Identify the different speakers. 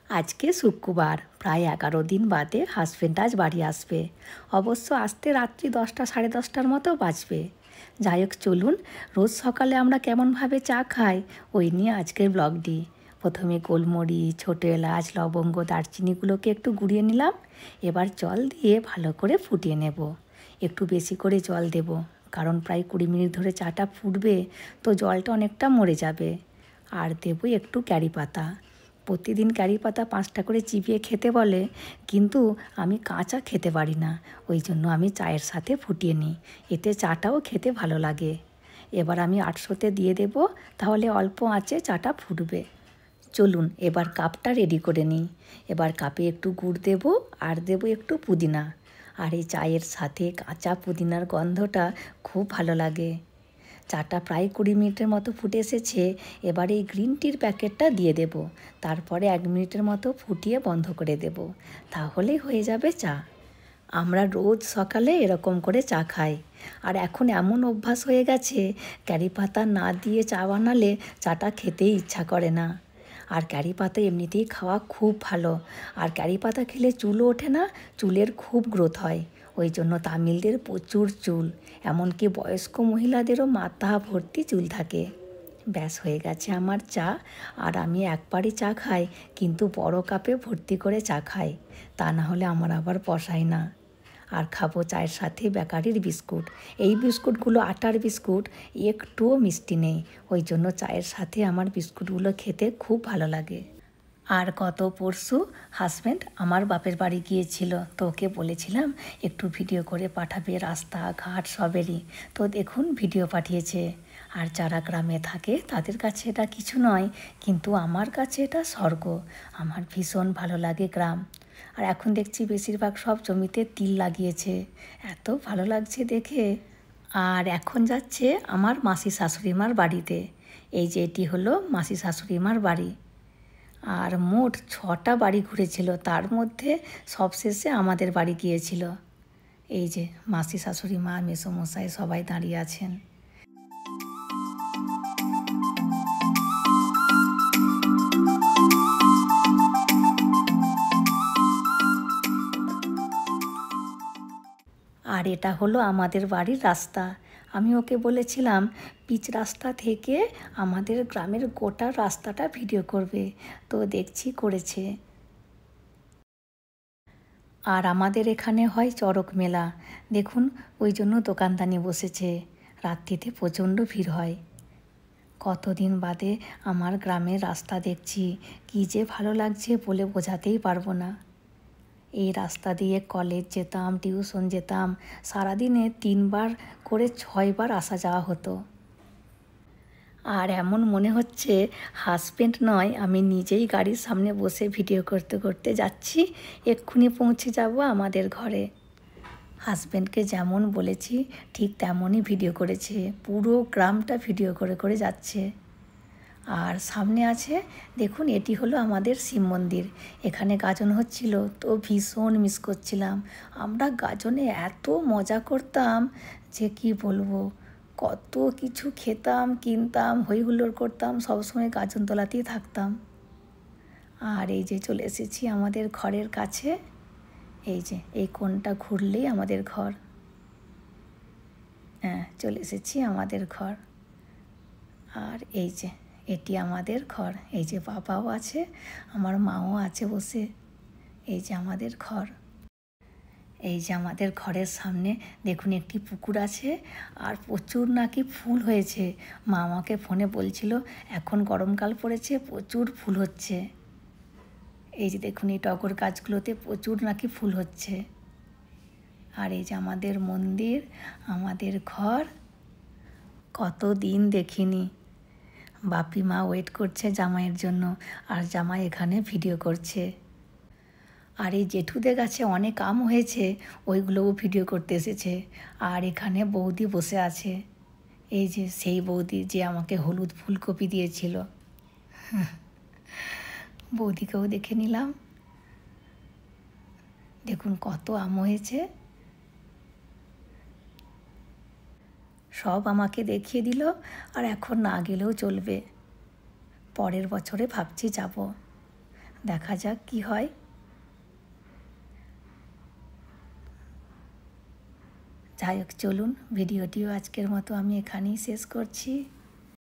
Speaker 1: আজকে শুক্রবার, প্রায় 11 দিন বাদে হাজবেন্ড আজ বাড়ি আসবে। অবশ্য আসতে রাত্রি 10টা সাড়ে 10টার মতো বাজবে। যাই হোক, চলুন রোজ সকালে আমরা কেমনভাবে চা খাই ওই নিয়ে আজকের ব্লগটি। প্রথমে গোলমরিচ, ছোটো এলাচ, লবঙ্গ, দারচিনিগুলোকে একটু গুঁড়িয়ে নিলাম। এবার জল দিয়ে ভালো করে ফুটিয়ে নেব। একটু বেশি করে জল দেব, কারণ প্রায় 20 মিনিট ধরে চাটা ফুটবে, তো জলটা অনেকটা মরে যাবে। আর দেবো একটু কারি পাতা। প্রতিদিন কারি পাতা 5টা করে চিবিয়ে খেতে বলে, কিন্তু আমি কাঁচা খেতে পারি না, ওই জন্য আমি চায়ের সাথে ফুটিয়ে নিই। এতে চাটাও খেতে ভালো লাগে। এবার আমি 800-তে দিয়ে দেব, তাহলে অল্প আঁচে চাটা ফুটবে। চলুন এবার কাপটা রেডি করে নিই। এবার কাপে একটু গুড় দেব আর দেব একটু পুদিনা। আর এই চায়ের সাথে কাঁচা পুদিনার গন্ধটা খুব ভালো লাগে। চাটা প্রায় 20 মিনিটের মতো ফুটে এসেছে। এবার এই গ্রিন টির প্যাকেটটা দিয়ে দেব। তারপরে 1 মিনিটের মতো ফুটিয়ে বন্ধ করে দেব। তাহলেই হয়ে যাবে চা। আমরা রোজ সকালে এরকম করে চা খাই। আর এখন এমন অভ্যাস হয়ে গেছে, কারি পাতা না দিয়ে চা বানালে চাটা খেতেই ইচ্ছা করে না। আর কারি পাতা এমনিতেই খাওয়া খুব ভালো। আর কারি পাতা খেলে চুলও ওঠে না, চুলের খুব গ্রোথ হয়। ওই জন্য তামিলদের প্রচুর চুল, এমনকি বয়স্ক মহিলাদেরও মাথা ভর্তি চুল থাকে। ব্যাস হয়ে গেছে আমার চা। আর আমি একবারই চা খাই, কিন্তু বড় কাপে ভর্তি করে চা খাই, তা না হলে আমার আবার পোষায় না। আর খাবো চায়ের সাথে বেকারির বিস্কুট। এই বিস্কুটগুলো আটার বিস্কুট, একটুও মিষ্টি নেই, ওই জন্য চায়ের সাথে আমার বিস্কুটগুলো খেতে খুব ভালো লাগে। আর গত পরশু হাজব্যান্ড আমার বাপের বাড়ি গিয়েছিল, তো ওকে বলেছিলাম একটু ভিডিও করে পাঠাবে রাস্তাঘাট সবেরই, তো দেখুন ভিডিও পাঠিয়েছে। আর যারা গ্রামে থাকে তাদের কাছে এটা কিছু নয়, কিন্তু আমার কাছে এটা স্বর্গ। আমার ভীষণ ভালো লাগে গ্রাম। আর এখন দেখছি বেশিরভাগ সব জমিতে তিল লাগিয়েছে, এত ভালো লাগছে দেখে। আর এখন যাচ্ছে আমার মাসি শাশুড়িমার বাড়িতে। এই যে এটি হলো মাসি শাশুড়িমার বাড়ি। আর মোট 6টা বাড়ি ঘুরেছিল, তার মধ্যে সবশেষে আমাদের বাড়ি গিয়েছিল। এই যে মাসি শাশুড়ি মা, মেসোমশাই সবাই দাঁড়িয়ে আছেন। আর এটা হলো আমাদের বাড়ির রাস্তা। আমি ওকে বলেছিলাম পিচ রাস্তা থেকে আমাদের গ্রামের গোটা রাস্তাটা ভিডিও করবে, তো দেখছি করেছে। আর আমাদের এখানে হয় চড়ক মেলা, দেখুন ওই জন্য দোকানদানি বসেছে। রাত্রিতে প্রচণ্ড ভিড় হয়। কতদিন বাদে আমার গ্রামের রাস্তা দেখছি, কী যে ভালো লাগছে বলে বোঝাতেই পারবো না। এই রাস্তা দিয়ে কলেজ যেতাম, টিউশন যেতাম, সারাদিনে 3বার করে 6বার আসা যাওয়া হতো। আর এমন মনে হচ্ছে হাজব্যান্ড নয়, আমি নিজেই গাড়ির সামনে বসে ভিডিও করতে করতে যাচ্ছি, এক্ষুনি পৌঁছে যাব আমাদের ঘরে। হাজব্যান্ডকে যেমন বলেছি ঠিক তেমনই ভিডিও করেছে, পুরো গ্রামটা ভিডিও করে করে যাচ্ছে। আর সামনে আছে দেখুন, এটি হলো আমাদের শিব মন্দির। এখানে গাজন হচ্ছিল, তো ভীষণ মিস করছিলাম। আমরা গাজনে এত মজা করতাম যে কি বলবো, কত কিছু খেতাম, কিনতাম, হই হুল্লোড় করতাম, সবসময় গাজনতলাতেই থাকতাম। আর এই যে চলে এসেছি আমাদের ঘরের কাছে। এই যে এই কোণটা ঘুরলেই আমাদের ঘর। হ্যাঁ, চলে এসেছি আমাদের ঘর। আর এই যে এটি আমাদের ঘর। এই যে বাবাও আছে, আমার মাও আছে বসে। এই যে আমাদের ঘর। এই যে আমাদের ঘরের সামনে দেখুন একটি পুকুর আছে, আর প্রচুর নাকি ফুল হয়েছে। মা আমাকে ফোনে বলছিল এখন গরমকাল পড়েছে, প্রচুর ফুল হচ্ছে। এই যে দেখুন এই টগর গাছগুলোতে প্রচুর নাকি ফুল হচ্ছে। আর এই যে আমাদের মন্দির, আমাদের ঘর। কত দিন দেখিনি। বাপি মা ওয়েট করছে জামাইয়ের জন্য, আর জামাই এখানে ভিডিও করছে। আর এই জেঠুদের গাছে অনেক আম হয়েছে, ওইগুলোও ভিডিও করতে এসেছে। আর এখানে বৌদি বসে আছে, এই যে সেই বৌদি যে আমাকে হলুদ ফুলকপি দিয়েছিল। বৌদিকেও দেখে নিলাম। দেখুন কত আম হয়েছে। সব আমাকে দেখিয়ে দিল, আর এখন না গেলেও চলবে। পরের বছরে ভাবছি যাব। দেখা যাক কি হয়। যাই হোক, চলুন ভিডিওটিও আজকের মতো আমি এখানেই শেষ করছি।